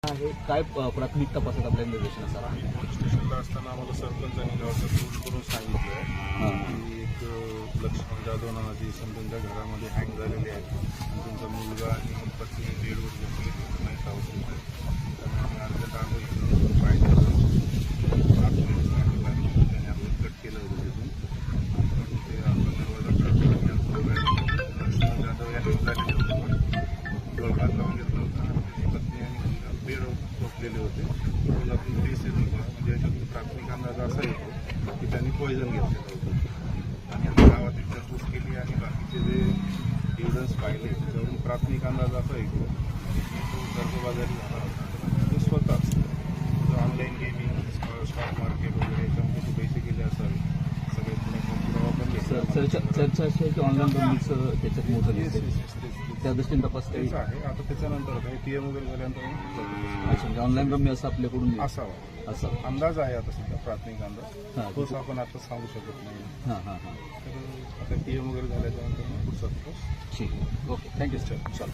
आहे काय प्राथमिक तपासात आपल्या निर्देशनानुसार आहे? पोलीस स्टेशनला असताना आम्हाला सरपंचांनी गावचा फोन करून सांगितलं की एक लक्ष्मण जाधव नावाची इसम तुमच्या घरामध्ये हँग झालेले आहेत आणि तुमचा मुलगा आणि पत्नी बेडवर झोपले नाही सावरले त्यामुळे आम्ही अर्जंट आलो इकडून पाहिजे त्याने आम्ही कट केलं होतं तिथून ते आपण दरवाजा लक्ष्मण जाधव या हँग झालेले होते गळफास लावून घेतलं होतं आणि त्याची पत्नी आणि मुलगा बेड झोपलेले होते तोंडातून फेस येत होता म्हणजे याच्यातून प्राथमिक अंदाज असा येतो की त्यांनी पॉयझन घेतलेलं होतं आणि आता गावात विचारपूस केली आणि बाकीचे जे एव्हिडन्स पाहिले त्याच्यावरून प्राथमिक अंदाज असा येतो की तो कर्जबाजारी झाला होता तो स्वतःच ऑनलाईन गेमिंग स्टॉक मार्केट वगैरे याच्यामध्ये ते पैसे गेले असावे सगळे पुरावा पण चर्चा अशी आहे की ऑनलाईन रमीचं त्याच्यात मोठं त्या दृष्टीने तपास तेच आहे आता त्याच्यानंतर ATM वगैरे झाल्यानंतर अच्छा ऑनलाईन रमी असं आपल्याकडून असावा असं अंदाज आहे आता सध्या प्राथमिक अंदाज तोच आपण आता सांगू शकत नाही हां तर आता ATM वगैरे झाल्याच्यानंतर पुढचा तपास ठीक आहे ओके थँक्यू सर